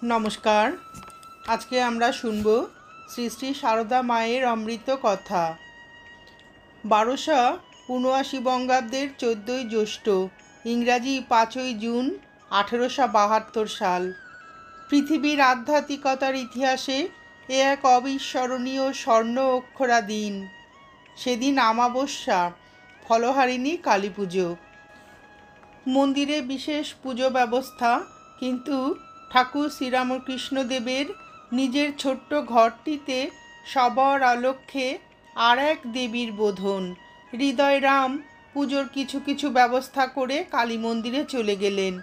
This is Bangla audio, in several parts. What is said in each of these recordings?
নমস্কার। আজকে আমরা শুনব শ্রী শ্রী সারদা মায়ের অমৃত কথা। 1279 বঙ্গাব্দের 14ই জ্যৈষ্ঠ, ইংরাজি 5ই জুন 1872 সাল। পৃথিবীর আধ্যাত্মিকতার ইতিহাসে এ এক অবিস্মরণীয় স্বর্ণ অক্ষরা দিন। সেদিন আমাবস্যা, ফলহারিণী কালী পুজো। মন্দিরে বিশেষ পুজো ব্যবস্থা, কিন্তু ঠাকুর শ্রীরামকৃষ্ণদেবের নিজের ছোট্ট ঘরটিতে সবার আলক্ষ্যে আর এক দেবীর বোধন। হৃদয়রাম পুজোর কিছু কিছু ব্যবস্থা করে কালী মন্দিরে চলে গেলেন।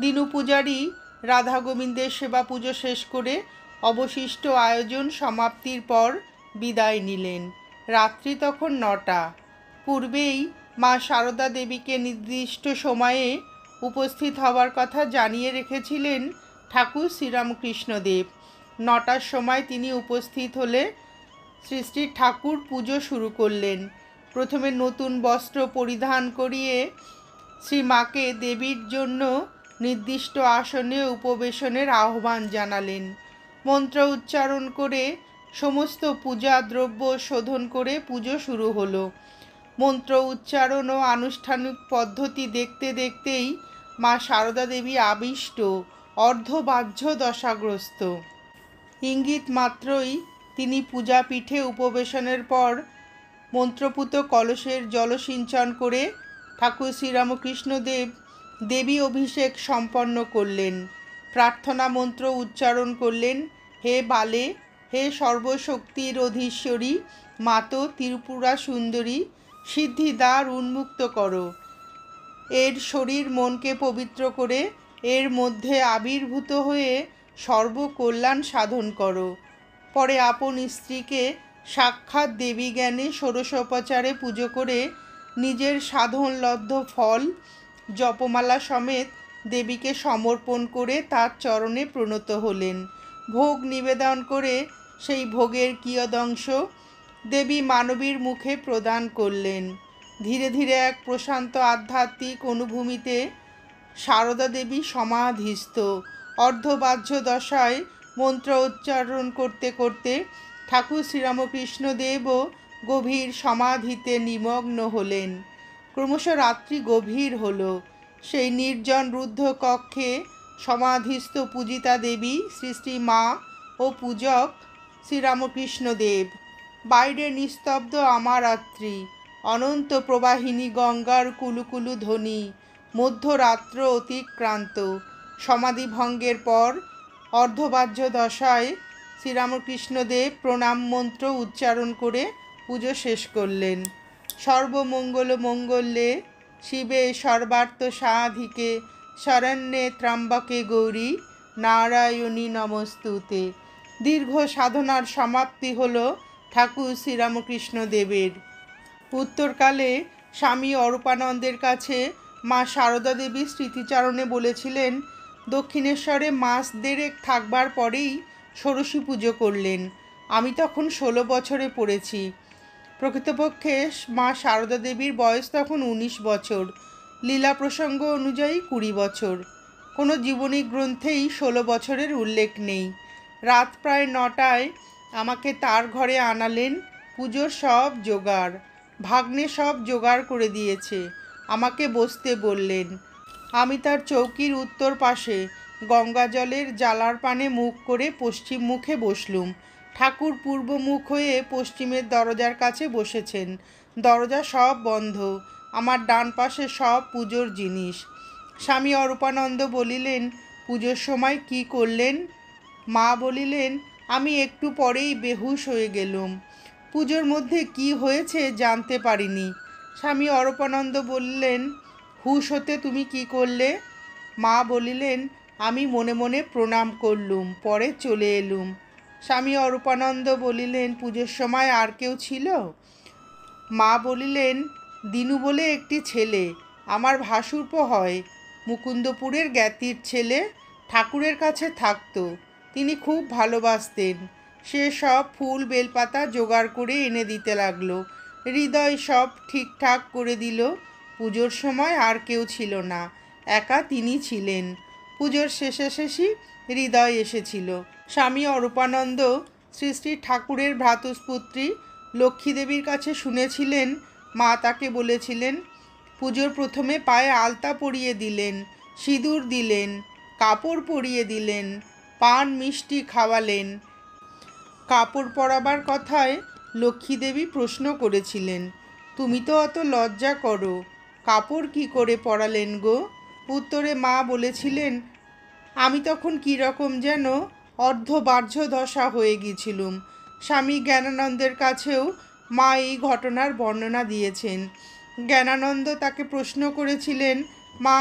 দিনু পূজারী রাধা গোবিন্দের সেবা পুজো শেষ করে অবশিষ্ট আয়োজন সমাপ্তির পর বিদায় নিলেন। রাত্রি তখন 9টা। পূর্বেই মা সারদা দেবীকে নির্দিষ্ট সময়ে উপস্থিত হওয়ার কথা জানিয়ে রেখেছিলেন ঠাকুর শ্রীরামকৃষ্ণদেব। 9টার সময় তিনি উপস্থিত হলে শ্রী শ্রী ঠাকুর পুজো শুরু করলেন। প্রথমে নতুন বস্ত্র পরিধান করিয়ে শ্রী মাকে দেবীর জন্য নির্দিষ্ট আসনে উপবেশনের আহ্বান জানালেন। মন্ত্র উচ্চারণ করে সমস্ত পূজা দ্রব্য শোধন করে পুজো শুরু হলো। মন্ত্র উচ্চারণ ও আনুষ্ঠানিক পদ্ধতি দেখতে দেখতেই মা সারদা দেবী আবিষ্ট, অর্ধবাহ্য দশাগ্রস্ত। ইঙ্গিত মাত্রই তিনি পূজাপীঠে উপবেশনের পর মন্ত্রপুত কলসের জলসিঞ্চন করে ঠাকুর শ্রীরামকৃষ্ণদেব দেবী অভিষেক সম্পন্ন করলেন। প্রার্থনা মন্ত্র উচ্চারণ করলেন। হে বালে, হে সর্বশক্তির অধীশ্বরী মাতো ত্রিপুরা সুন্দরী, সিদ্ধিদ্বার উন্মুক্ত করো। এর শরীর মনকে পবিত্র করে এর মধ্যে আবির্ভূত হয়ে সর্বকল্যাণ সাধন করো। পরে আপন স্ত্রীকে সাক্ষাৎ দেবী জ্ঞানে ষোড়শোপচারে পুজো করে নিজের সাধনলব্ধ ফল জপমালা সমেত দেবীকে সমর্পণ করে তার চরণে প্রণত হলেন। ভোগ নিবেদন করে সেই ভোগের কিয়দংশ দেবী মানবীর মুখে প্রদান করলেন। ধীরে ধীরে এক প্রশান্ত আধ্যাত্মিক অনুভূমিতে সারদা দেবী সমাধিস্থ। অর্ধবাহ্য দশায় মন্ত্র উচ্চারণ করতে করতে ঠাকুর শ্রীরামকৃষ্ণদেবও গভীর সমাধিতে নিমগ্ন হলেন। ক্রমশ রাত্রি গভীর হল। সেই নির্জন রুদ্ধ কক্ষে সমাধিস্থ পূজিতা দেবী শ্রী শ্রী মা ও পূজক শ্রীরামকৃষ্ণদেব। বাইরে নিস্তব্ধ আমারাত্রি, অনন্ত প্রবাহিনী গঙ্গার কুলুকুলু ধ্বনি। মধ্যরাত্র অতিক্রান্ত। সমাধিভঙ্গের পর অর্ধবাহ্য দশায় শ্রীরামকৃষ্ণদেব প্রণাম মন্ত্র উচ্চারণ করে পুজো শেষ করলেন। সর্বমঙ্গল মঙ্গলে শিবে সর্বার্থ সাধিকে শরণ্যে ত্র্যম্বকে গৌরী নারায়ণী নমস্তুতে। দীর্ঘ সাধনার সমাপ্তি হল ঠাকুর শ্রীরামকৃষ্ণদেবের। উত্তরকালে স্বামী অরূপানন্দের কাছে মা সারদা দেবী স্মৃতিচারণে বলেছিলেন, দক্ষিণেশ্বরে মাস দেড়েক থাকবার পরেই ষোড়শী পুজো করলেন। আমি তখন 16 বছরে পড়েছি। প্রকৃতপক্ষে মা সারদা দেবীর বয়স তখন 19 বছর, লীলা প্রসঙ্গ অনুযায়ী 20 বছর। কোনো জীবনী গ্রন্থেই 16 বছরের উল্লেখ নেই। রাত প্রায় 9টায় আমাকে তার ঘরে আনালেন। পুজোর সব জোগাড়, ভাগ্নে সব জোগাড় করে দিয়েছে। আমাকে বসতে বললেন। আমি তার চৌকির উত্তর পাশে গঙ্গা জলের জালার পানে মুখ করে পশ্চিম মুখে বসলুম। ঠাকুর পূর্বমুখ হয়ে পশ্চিমের দরজার কাছে বসেছেন। দরজা সব বন্ধ। আমার ডান পাশে সব পুজোর জিনিস। স্বামী অরূপানন্দ বলিলেন, পুজোর সময় কি করলেন? মা বলিলেন, আমি একটু পরেই বেহুশ হয়ে গেলুম। পুজোর মধ্যে কি হয়েছে জানতে পারিনি। স্বামী অরূপানন্দ বললেন, হুঁশ হতে তুমি কি করলে? মা বলিলেন, আমি মনে মনে প্রণাম করলুম, পরে চলে এলুম। স্বামী অরূপানন্দ বলিলেন, পুজোর সময় আর কেউ ছিল? মা বলিলেন, দিনু বলে একটি ছেলে, আমার ভাসুরপো হয়, মুকুন্দপুরের জ্ঞাতির ছেলে, ঠাকুরের কাছে থাকতো। তিনি খুব ভালোবাসতেন। সে সব ফুল বেলপাতা জোগাড় করে এনে দিতে লাগলো। হৃদয় সব ঠিকঠাক করে দিল। পুজোর সময় আর কেউ ছিল না, একা তিনি ছিলেন। পুজোর শেষাশেষি হৃদয় এসেছিল। স্বামী অরূপানন্দ শ্রী শ্রী ঠাকুরের ভ্রাতুষ্পুত্রী লক্ষ্মীদেবীর কাছে শুনেছিলেন মা তাকে বলেছিলেন, পুজোর প্রথমে পায়ে আলতা পরিয়ে দিলেন, সিঁদুর দিলেন, কাপড় পরিয়ে দিলেন, পান মিষ্টি খাওয়ালেন। কাপড় পরাবার কথায় লক্ষ্মীদেবী প্রশ্ন করেছিলেন, তুমি তো অত লজ্জা করো, কাপড় কি করে পরালেন গো? উত্তরে মা বলেছিলেন, আমি তখন কীরকম যেন অর্ধবাহ্য দশা হয়ে গিয়েছিলুম। স্বামী জ্ঞানানন্দের কাছেও মা এই ঘটনার বর্ণনা দিয়েছেন। জ্ঞানানন্দ তাকে প্রশ্ন করেছিলেন, মা,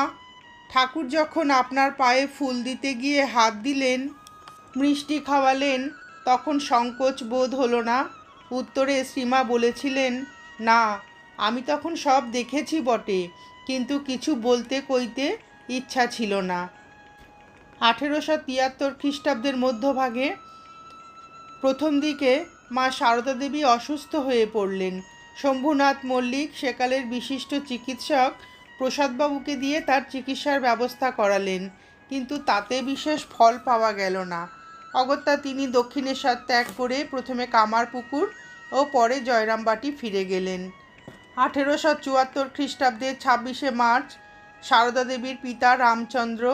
ঠাকুর যখন আপনার পায়ে ফুল দিতে গিয়ে হাত দিলেন, মিষ্টি খাওয়ালেন, তখন সংকোচ বোধ হলো না? উত্তরে শ্রীমা বলেছিলেন, না, আমি তখন সব দেখেছি বটে, কিন্তু কিছু বলতে কইতে ইচ্ছা ছিল না। 1873 খ্রিস্টাব্দের মধ্যভাগে প্রথম দিকে মা সারদা দেবী অসুস্থ হয়ে পড়লেন। শম্ভুনাথ মল্লিক সেকালের বিশিষ্ট চিকিৎসক প্রসাদবাবুকে দিয়ে তার চিকিৎসার ব্যবস্থা করালেন, কিন্তু তাতে বিশেষ ফল পাওয়া গেল না। অগত্যা তিনি দক্ষিণেশ্বর ত্যাগ করে প্রথমে কামারপুকুর ও পরে জয়রামবাটি ফিরে গেলেন। 1874 খ্রিস্টাব্দের 26শে মার্চ সারদা দেবীর পিতা রামচন্দ্র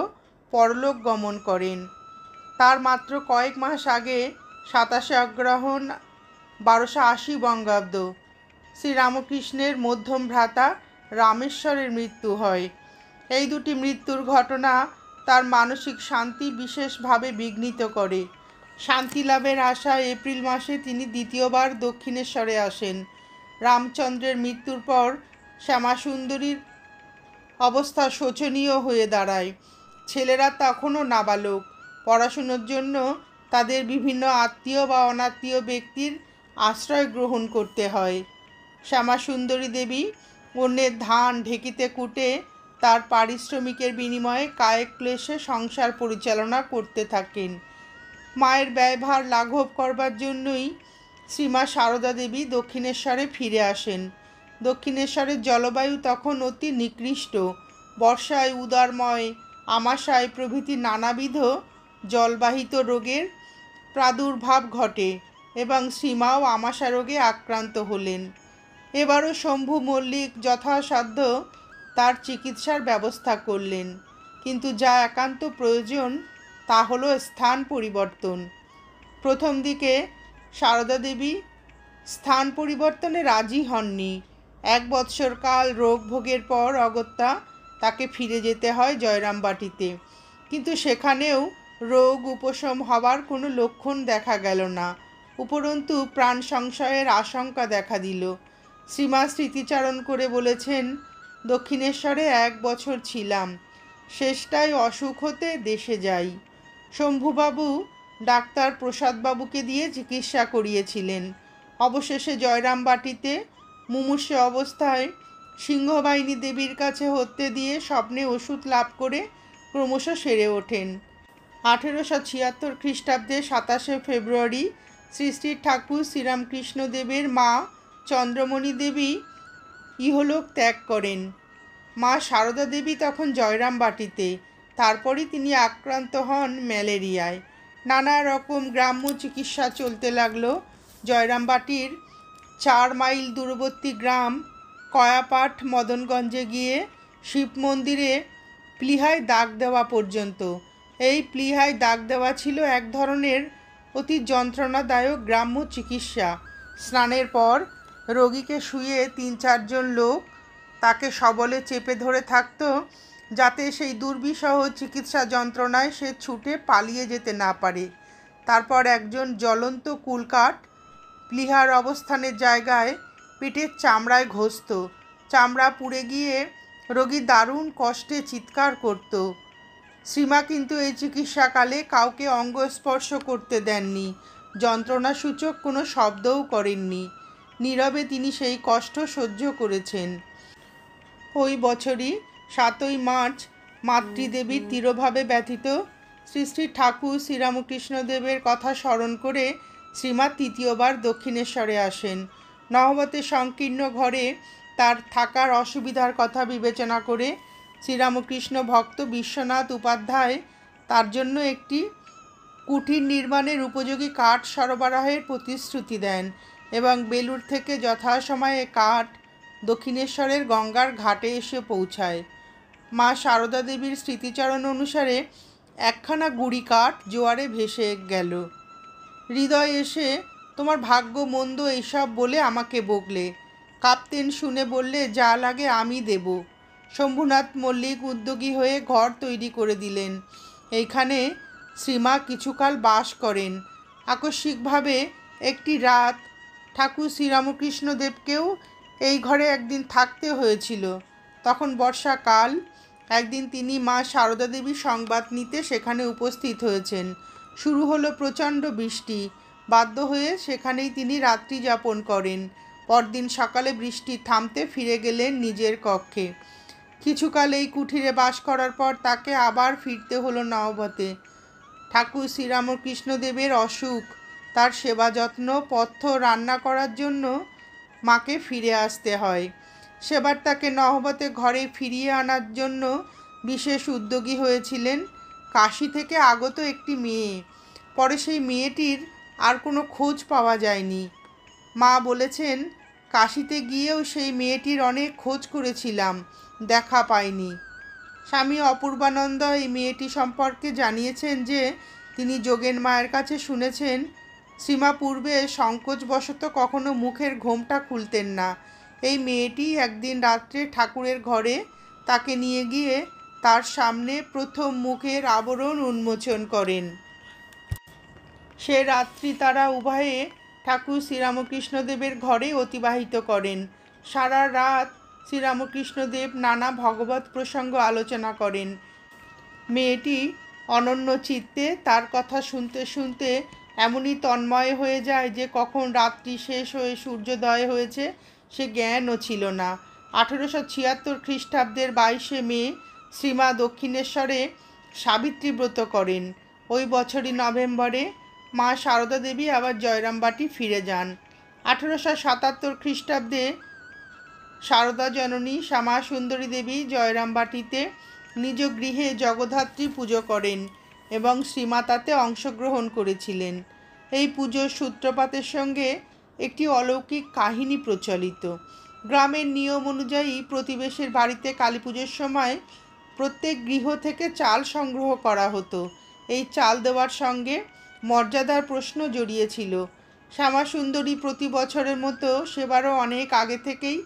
পরলোক গমন করেন। তার মাত্র কয়েক মাস আগে 27শে অগ্রহায়ণ 1280 বঙ্গাব্দ শ্রীরামকৃষ্ণের মধ্যম ভ্রাতা রামেশ্বরের মৃত্যু হয়। এই দুটি মৃত্যুর ঘটনা তার মানসিক শান্তি বিশেষভাবে বিঘ্নিত করে। শান্তি লাভের আশায় এপ্রিল মাসে তিনি দ্বিতীয়বার দক্ষিণেশ্বরে আসেন। রামচন্দ্রের মৃত্যুর পর শ্যামাসুন্দরীর অবস্থা শোচনীয় হয়ে দাঁড়ায়। ছেলেরা তখনও নাবালক। পড়াশুনোর জন্য তাদের বিভিন্ন আত্মীয় বা অনাত্মীয় ব্যক্তির আশ্রয় গ্রহণ করতে হয়। শ্যামাসুন্দরী দেবী অন্যের ধান ঢেকিতে কুটে তার পারিশ্রমিকের বিনিময়ে কায়িক ক্লেশে সংসার পরিচালনা করতে থাকেন। মায়ের ব্যয়ভার লাঘব করবার জন্যই শ্রীমা সারদা দেবী দক্ষিণেশ্বরে ফিরে আসেন। দক্ষিণেশ্বরের জলবায়ু তখন অতি নিকৃষ্ট। বর্ষায় উদারময়, আমাশায় প্রভৃতি নানাবিধ জলবাহিত রোগের প্রাদুর্ভাব ঘটে এবং শ্রীমাও আমাশা রোগে আক্রান্ত হলেন। এবারও শম্ভু মল্লিক যথাসাধ্য তার চিকিৎসার ব্যবস্থা করলেন, কিন্তু যা একান্ত প্রয়োজন তা হলো স্থান পরিবর্তন। প্রথম দিকে সারদা দেবী স্থান পরিবর্তনে রাজি হননি। 1 বৎসর কাল রোগ ভোগের পর অগত্যা তাকে ফিরে যেতে হয় জয়রামবাটিতে, কিন্তু সেখানেও রোগ উপশম হবার কোনো লক্ষণ দেখা গেল না। উপরন্তু প্রাণ সংশয়ের আশঙ্কা দেখা দিল। শ্রীমা স্মৃতিচারণ করে বলেছেন, দক্ষিণেশ্বরে 1 বছর ছিলাম, শেষটায় অসুখ হতে দেশে যাই। শম্ভুবাবু ডাক্তার প্রসাদবাবুকে দিয়ে চিকিৎসা করিয়েছিলেন। অবশেষে জয়রামবাটিতে মুমূর্ষু অবস্থায় সিংহবাহিনী দেবীর কাছে হত্যে দিয়ে স্বপ্নে ওষুধ লাভ করে ক্রমশ সেরে ওঠেন। 1876 খ্রিস্টাব্দে 27শে ফেব্রুয়ারি শ্রী শ্রী ঠাকুর শ্রীরামকৃষ্ণ দেবের মা চন্দ্রমণি দেবী ইহলোক ত্যাগ করেন। মা সারদা দেবী তখন জয়রামবাটিতে। তারপরই তিনি আক্রান্ত হন ম্যালেরিয়ায়। নানা রকম গ্রাম্য চিকিৎসা চলতে লাগলো। জয়রামবাটির 4 মাইল দূরবর্তী গ্রাম কয়াপাট মদনগঞ্জে গিয়ে শিব মন্দিরে প্লীহায় দাগ দেওয়া পর্যন্ত। এই প্লীহায় দাগ দেওয়া ছিল এক ধরনের অতি যন্ত্রণাদায়ক গ্রাম্য চিকিৎসা। স্নানের পর রোগীকে শুয়ে 3-4 জন লোক তাকে সবলে চেপে ধরে থাকত, যাতে সেই দুর্বিষহ চিকিৎসা যন্ত্রণায় সে ছুটে পালিয়ে যেতে না পারে। তারপর একজন জ্বলন্ত কুলকাঠ প্লীহার অবস্থানের জায়গায় পেটের চামড়ায় ঘষত। চামড়া পুড়ে গিয়ে রোগী দারুণ কষ্টে চিৎকার করত। শ্রীমা কিন্তু এই চিকিৎসাকালে কাউকে অঙ্গস্পর্শ করতে দেননি, যন্ত্রণাসূচক কোনো শব্দও করেননি। নীরবে তিনি সেই কষ্ট সহ্য করেছেন। ওই বছরই 7ই মার্চ মাতৃদেবীর তিরোভাবে ব্যথিত শ্রী শ্রী ঠাকুর শ্রীরামকৃষ্ণদেবের কথা স্মরণ করে শ্রীমা তৃতীয়বার দক্ষিণেশ্বরে আসেন। নহবতের সংকীর্ণ ঘরে তার থাকার অসুবিধার কথা বিবেচনা করে শ্রীরামকৃষ্ণ ভক্ত বিশ্বনাথ উপাধ্যায় তার জন্য একটি কুটির নির্মাণের উপযোগী কাঠ সরবরাহের প্রতিশ্রুতি দেন এবং বেলুড় থেকে যথাসময়ে কাঠ দক্ষিণেশ্বরের গঙ্গার ঘাটে এসে পৌঁছায়। মা সারদা দেবীর স্মৃতিচারণ অনুসারে একখানা গুড়ি কাঠ জোয়ারে ভেসে গেল। হৃদয় এসে তোমার ভাগ্য মন্দ এইসব বলে আমাকে বকলে। কাপ্তেন শুনে বললে, যা লাগে আমি দেব। শম্ভুনাথ মল্লিক উদ্যোগী হয়ে ঘর তৈরি করে দিলেন। এইখানে শ্রীমা কিছুকাল বাস করেন। আকস্মিকভাবে একটি রাত ঠাকুর শ্রীরামকৃষ্ণদেবকেও এই ঘরে একদিন থাকতে হয়েছিল। তখন বর্ষাকাল। একদিন তিনি মা সারদা দেবীর সংবাদ নিতে সেখানে উপস্থিত হয়েছেন। শুরু হলো প্রচণ্ড বৃষ্টি। বাধ্য হয়ে সেখানেই তিনি রাত্রি যাপন করেন। পরদিন সকালে বৃষ্টি থামতে ফিরে গেলেন নিজের কক্ষে। কিছুকাল এই কুঠিরে বাস করার পর তাকে আবার ফিরতে হলো নহবতে। ঠাকুর শ্রীরামকৃষ্ণদেবের অসুখ, তার সেবা যত্ন, পথ্য রান্না করার জন্য মাকে ফিরে আসতে হয়। সেবার তাকে নহবতে ঘরে ফিরিয়ে আনার জন্য বিশেষ উদ্যোগী হয়েছিলেন কাশী থেকে আগত একটি মেয়ে। পরে সেই মেয়েটির আর কোনো খোঁজ পাওয়া যায়নি। মা বলেছেন, কাশীতে গিয়েও সেই মেয়েটির অনেক খোঁজ করেছিলাম, দেখা পাইনি। স্বামী অপূর্বানন্দ এই মেয়েটি সম্পর্কে জানিয়েছেন যে তিনি যোগেন মায়ের কাছে শুনেছেন শ্রীমা পূর্বে সংকোচবশত কখনো মুখের ঘোমটা খুলতেন না। এই মেয়েটি একদিন রাত্রে ঠাকুরের ঘরে তাকে নিয়ে গিয়ে তার সামনে প্রথম মুখের আবরণ উন্মোচন করেন। সে রাত্রি তারা উভয়ে ঠাকুর শ্রীরামকৃষ্ণদেবের ঘরে অতিবাহিত করেন। সারা রাত শ্রীরামকৃষ্ণদেব নানা ভগবত প্রসঙ্গ আলোচনা করেন। মেয়েটি অনন্য চিত্তে তার কথা শুনতে শুনতে এমনই তন্ময় হয়ে যায় যে কখন রাত্রি শেষ হয়ে সূর্যোদয় হয়েছে সে জ্ঞানও ছিল না। 1876 খ্রিস্টাব্দের 22 মে শ্রীমা দক্ষিণেশ্বরে সাবিত্রী ব্রত করেন। ওই বছরই নভেম্বরে মা সারদা দেবী আবার জয়রামবাটি ফিরে যান। 1877 খ্রিস্টাব্দে সারদা জননী শ্যামা সুন্দরী দেবী জয়রামবাটিতে নিজ গৃহে জগদ্ধাত্রী পুজো করেন এবং শ্রীমা তাতে অংশগ্রহণ করেছিলেন। এই পুজোর সূত্রপাতের সঙ্গে একটি অলৌকিক কাহিনী প্রচলিত। গ্রামের নিয়ম অনুযায়ী প্রতিবেশের বাড়িতে কালী পুজোর সময় প্রত্যেক গৃহ থেকে চাল সংগ্রহ করা হতো। এই চাল দেওয়ার সঙ্গে মর্যাদার প্রশ্ন জড়িয়েছিল। শ্যামা সুন্দরী প্রতি বছরের মতো সেবারও অনেক আগে থেকেই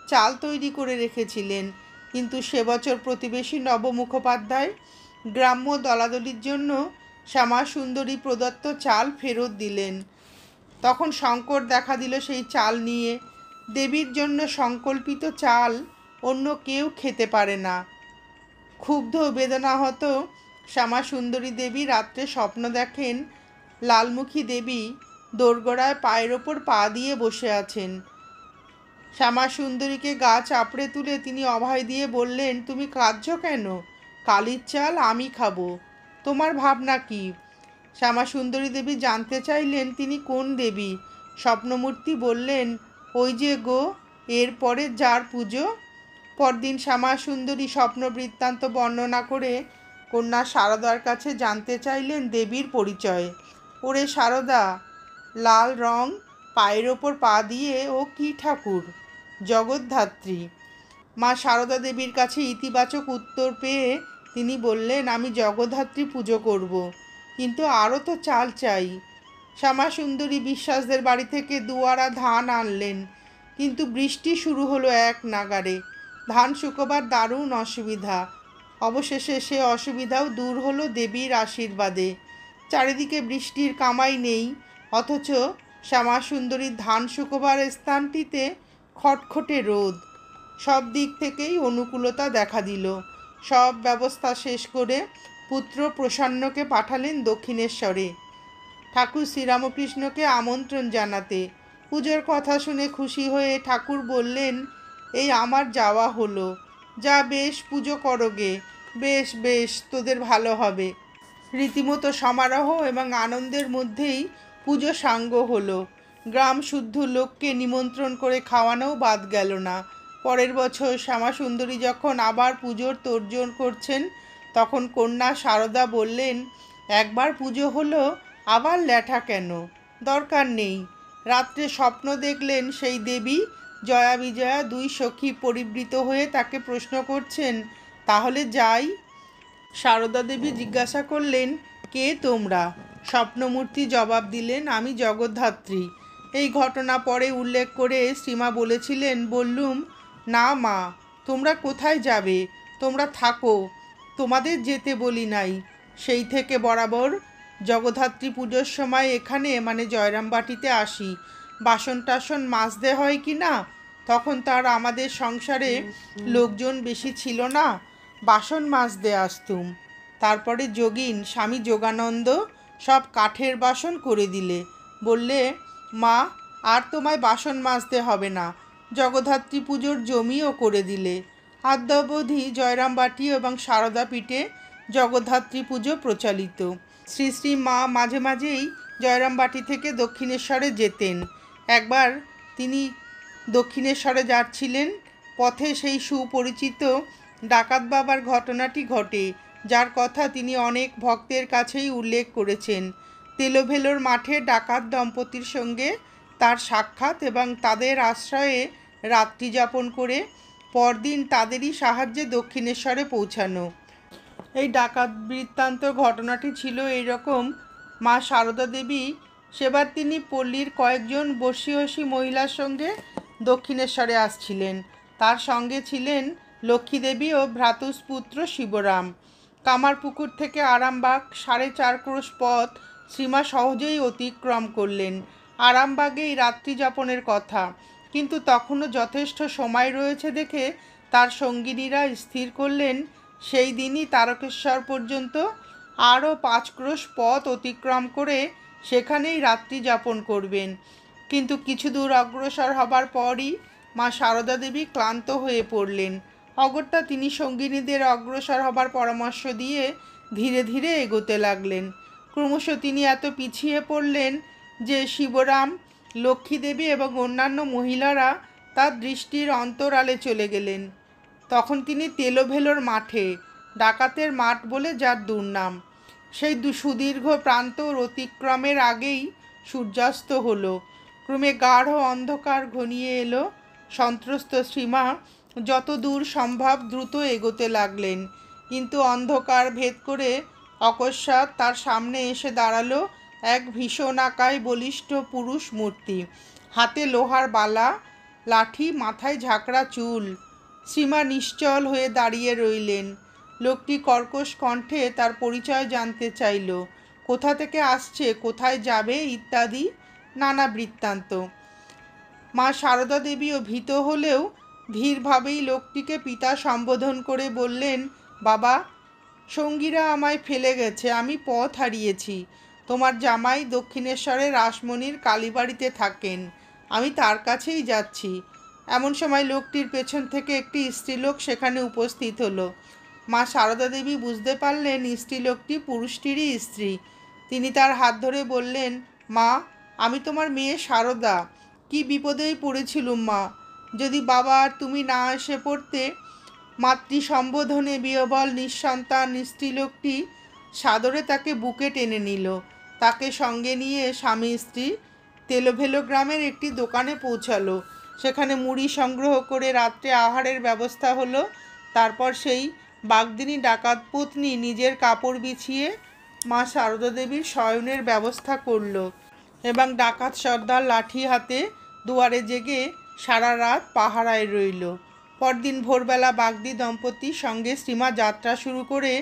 চাল তৈরি করে রেখেছিলেন, কিন্তু সে বছর প্রতিবেশী নব মুখোপাধ্যায় গ্রাম্য দলাদলির জন্য শ্যামা সুন্দরী প্রদত্ত চাল ফেরত দিলেন। তখন সংকট দেখা দিল সেই চাল নিয়ে। দেবীর জন্য সংকল্পিত চাল অন্য কেউ খেতে পারে না। ক্ষুব্ধ বেদনাহত শ্যামা সুন্দরী দেবী রাত্রে স্বপ্ন দেখেন লালমুখী দেবী দোরগোড়ায় পায়ের ওপর পা দিয়ে বসে আছেন। শ্যামা সুন্দরীকে গা চাপড়ে তুলে তিনি অভয় দিয়ে বললেন, তুমি কাঁদছ কেন? কালির চাল আমি খাবো, তোমার ভাবনা কি? শ্যামা সুন্দরী দেবী জানতে চাইলেন তিনি কোন দেবী। স্বপ্নমূর্তি বললেন, ওই যে গো, এরপরে যার পুজো। পরদিন শ্যামা সুন্দরী স্বপ্ন বৃত্তান্ত বর্ণনা করে কন্যা সারদার কাছে জানতে চাইলেন দেবীর পরিচয়। ওরে সারদা, লাল রং, পায়ের ওপর পা দিয়ে ও কি ঠাকুর? জগদ্ধাত্রী। মা সারদা দেবীর কাছে ইতিবাচক উত্তর পেয়ে তিনি বললেন, আমি জগদ্ধাত্রী পুজো করব, কিন্তু আরও তো চাল চাই। শ্যামা সুন্দরী বিশ্বাসদের বাড়ি থেকে দুয়ারা ধান আনলেন, কিন্তু বৃষ্টি শুরু হলো এক নাগাড়ে। ধান শুকোবার দারুণ অসুবিধা। অবশেষে সে অসুবিধাও দূর হলো দেবীর আশীর্বাদে। চারিদিকে বৃষ্টির কামাই নেই, অথচ শ্যামা সুন্দরীর ধান শুকোবার স্থানটিতে খটখটে রোদ। সব দিক থেকেই অনুকূলতা দেখা দিল। সব ব্যবস্থা শেষ করে পুত্র প্রসন্নকে পাঠালেন দক্ষিণেশ্বরে ঠাকুর শ্রীরামকৃষ্ণকে আমন্ত্রণ জানাতে। পুজোর কথা শুনে খুশি হয়ে ঠাকুর বললেন, এই আমার যাওয়া হলো, যা বেশ পুজো করোগে, বেশ বেশ, তোদের ভালো হবে। রীতিমতো সমারোহ এবং আনন্দের মধ্যেই পুজো সাঙ্গ হলো। গ্রাম শুদ্ধ লোককে নিমন্ত্রণ করে খাওয়ানোও বাদ গেল না। পরের বছর শ্যামা সুন্দরী যখন আবার পুজোর তোড়জোড় করছেন, তখন কন্যা সারদা বললেন, একবার পুজো হলো, আবার ল্যাঠা কেন? দরকার নেই। রাত্রে স্বপ্ন দেখলেন সেই দেবী জয়া বিজয়া দুই সখী পরিবৃত হয়ে তাকে প্রশ্ন করছেন, তাহলে যাই? সারদা দেবী জিজ্ঞাসা করলেন, কে তোমরা? স্বপ্নমূর্তি জবাব দিলেন, আমি জগদ্ধাত্রী। এই ঘটনা পরে উল্লেখ করে শ্রীমা বলেছিলেন, বললুম, না মা, তোমরা কোথায় যাবে? তোমরা থাকো, তোমাদের যেতে বলি নাই। সেই থেকে বরাবর জগদ্ধাত্রী পুজোর সময় এখানে মানে জয়রামবাটিতে আসি। বাসন টাসন মাজতে হয় কি না? তখন তার আমাদের সংসারে লোকজন বেশি ছিল না, বাসন মাজতে আসতুম। তারপরে যোগিন স্বামী যোগানন্দ সব কাঠের বাসন করে দিলে, বললে, মা, আর তোমায় বাসন মাজতে হবে না। জগদ্ধাত্রী পুজোর জমিও করে দিলে। আদ্যাবধি জয়রামবাটি এবং সারদা পীঠে জগদ্ধাত্রী পুজো প্রচলিত। শ্রী শ্রী মা মাঝে মাঝেই জয়রামবাটি থেকে দক্ষিণেশ্বরে যেতেন। একবার তিনি দক্ষিণেশ্বরে যাচ্ছিলেন, পথে সেই সুপরিচিত ডাকাত বাবার ঘটনাটি ঘটে, যার কথা তিনি অনেক ভক্তের কাছেই উল্লেখ করেছেন। তেলোভেলোর মাঠে ডাকাত দম্পতির সঙ্গে তার সাক্ষাৎ এবং তাদের আশ্রয়ে রাত্রি যাপন করে পরদিন তাদেরই সাহায্যে দক্ষিণেশ্বরে পৌঁছানো। এই ডাকাত বৃত্তান্ত ঘটনাটি ছিল এইরকম। মা সারদা দেবী সেবার তিনি পল্লীর কয়েকজন বর্ষীয়সী মহিলার সঙ্গে দক্ষিণেশ্বরে আসছিলেন। তার সঙ্গে ছিলেন লক্ষ্মী দেবী ও ভ্রাতুষ্পুত্র শিবরাম। কামারপুকুর থেকে আরামবাগ 4.5 ক্রোশ পথ শ্রীমা সহজেই অতিক্রম করলেন। আরামবাগেই রাত্রি যাপনের কথা, কিন্তু তখনও যথেষ্ট সময় রয়েছে দেখে তার সঙ্গিনীরা স্থির করলেন সেই দিনই তারকেশ্বর পর্যন্ত আরও 5 ক্রোশ পথ অতিক্রম করে সেখানেই রাত্রি যাপন করবেন। কিন্তু কিছু দূর অগ্রসর হবার পরই মা সারদা দেবী ক্লান্ত হয়ে পড়লেন। অগত্যা তিনি সঙ্গিনীদের অগ্রসর হবার পরামর্শ দিয়ে ধীরে ধীরে এগোতে লাগলেন। ক্রমশ তিনি এত পিছিয়ে পড়লেন যে শিবরাম, লক্ষ্মী দেবী এবং অন্যান্য মহিলারা তার দৃষ্টির অন্তরালে চলে গেলেন। তখন তিনি তেলোভেলোর মাঠে, ডাকাতের মাঠ বলে যার দুর্নাম, সেই সুদীর্ঘ প্রান্তর অতিক্রমের আগেই সূর্যাস্ত হলো। ক্রমে গাঢ় অন্ধকার ঘনিয়ে এলো। সন্ত্রস্ত শ্রীমা যত দূর সম্ভব দ্রুত এগোতে লাগলেন, কিন্তু অন্ধকার ভেদ করে অকস্মাৎ তার সামনে এসে দাঁড়ালো এক ভীষণাকায় বলিষ্ঠ পুরুষ মূর্তি, হাতে লোহার বালা, লাঠি, মাথায় ঝাঁকড়া চুল। শ্রীমা নিশ্চল হয়ে দাঁড়িয়ে রইলেন। লোকটি কর্কশ কণ্ঠে তার পরিচয় জানতে চাইল, কোথা থেকে আসছে, কোথায় যাবে ইত্যাদি নানা বৃত্তান্ত। মা সারদা দেবীও ভীত হলেও ধীরভাবেই লোকটিকে পিতা সম্বোধন করে বললেন, বাবা, সঙ্গীরা আমায় ফেলে গেছে, আমি পথ হারিয়েছি। তোমার জামাই দক্ষিণেশ্বরে রাসমণির কালীবাড়িতে থাকেন, আমি তার কাছেই যাচ্ছি। এমন সময় লোকটির পেছন থেকে একটি স্ত্রীলোক সেখানে উপস্থিত হলো। মা সারদা দেবী বুঝতে পারলেন স্ত্রীলোকটি পুরুষটিরই স্ত্রী। তিনি তার হাত ধরে বললেন, মা, আমি তোমার মেয়ে সারদা। কি বিপদেই পড়েছিলুম মা, যদি বাবা আর তুমি না এসে পড়তে। মাতৃ সম্বোধনে বিহ্বল নিঃসন্তান স্ত্রীলোকটি সাদরে তাকে বুকে টেনে নিল। তাকে সঙ্গে নিয়ে স্বামী স্ত্রী তেলোভেলো গ্রামের একটি দোকানে পৌঁছালো। সেখানে মুড়ি সংগ্রহ করে রাত্রে আহারের ব্যবস্থা হলো। তারপর সেই বাগদিনী ডাকাত পত্নী নিজের কাপড় বিছিয়ে মা সারদা দেবীর শয়নের ব্যবস্থা করল এবং ডাকাত সর্দার লাঠি হাতে দুয়ারে জেগে সারা রাত পাহারায় রইল। পরদিন ভোরবেলা বাগদি দম্পতির সঙ্গে শ্রীমা যাত্রা শুরু করে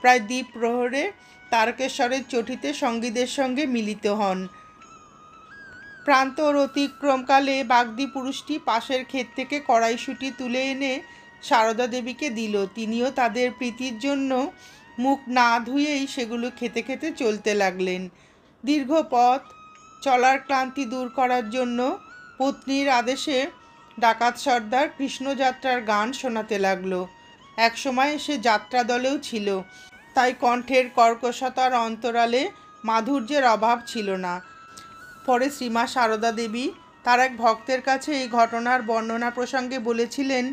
প্রায় দ্বীপ প্রহরে তারকেশ্বরের চটিতে সঙ্গীদের সঙ্গে মিলিত হন। প্রান্তর অতিক্রমকালে বাগদি পুরুষটি পাশের ক্ষেত থেকে কড়াইশুঁটি তুলে এনে সারদা দেবীকে দিল। তিনিও তাদের প্রীতির জন্য মুখ না ধুয়েই সেগুলো খেতে খেতে চলতে লাগলেন। দীর্ঘ পথ চলার ক্লান্তি দূর করার জন্য পত্নীর আদেশে ডাকাত সর্দার কৃষ্ণযাত্রার গান শোনাতে লাগলো। একসময় সে যাত্রা দলেও ছিল, তাই কণ্ঠের কর্কশতার অন্তরালে মাধুর্যের অভাব ছিল না। পরে শ্রীমা সারদা দেবী তার এক ভক্তের কাছে এই ঘটনার বর্ণনা প্রসঙ্গে বলেছিলেন,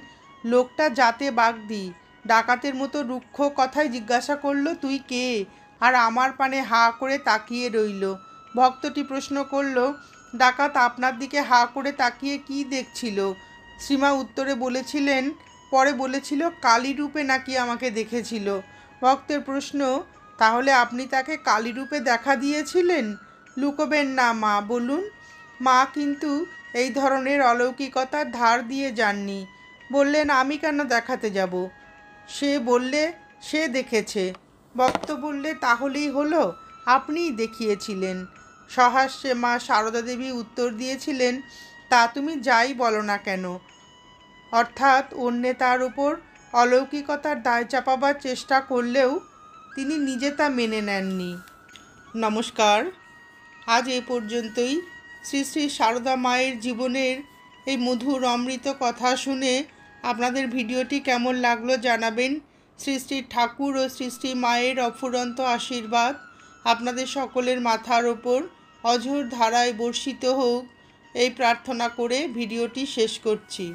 লোকটা জাতে বাগদি, ডাকাতের মতো রুক্ষ কথায় জিজ্ঞাসা করল, তুই কে আর আমার পানে হাঁ করে তাকিয়ে রইল। ভক্তটি প্রশ্ন করল, ডাকাত আপনার দিকে হাঁ করে তাকিয়ে কি দেখছিল? শ্রীমা উত্তরে বলেছিলেন, পরে বলেছিল কালী রূপে নাকি আমাকে দেখেছিল। ভক্তের প্রশ্ন, তাহলে আপনি তাকে কালী রূপে দেখা দিয়েছিলেন? লুকোবেন না মা, বলুন। মা কিন্তু এই ধরনের অলৌকিকতার ধার দিয়ে যাননি। বললেন, আমি কেন দেখাতে যাব? সে বললে সে দেখেছে। ভক্ত বললে, তাহলেই হলো, আপনিই দেখিয়েছিলেন। সহাস্যে মা সারদা দেবী উত্তর দিয়েছিলেন, তা তুমি যাই বলো না কেন। অর্থাৎ অন্যে তার উপর অলৌকিকতার দায় চাপাবার চেষ্টা করলেও তিনি নিজে তা মেনে নেননি। নমস্কার, আজ এ পর্যন্তই। শ্রী শ্রী সারদা মায়ের জীবনের এই মধুর অমৃত কথা শুনে আপনাদের ভিডিওটি কেমন লাগলো জানাবেন। শ্রী শ্রী ঠাকুর ও শ্রী শ্রী মায়ের অফুরন্ত আশীর্বাদ আপনাদের সকলের মাথার ওপর অঝোর ধারায় বর্ষিত হোক, এই প্রার্থনা করে ভিডিওটি শেষ করছি।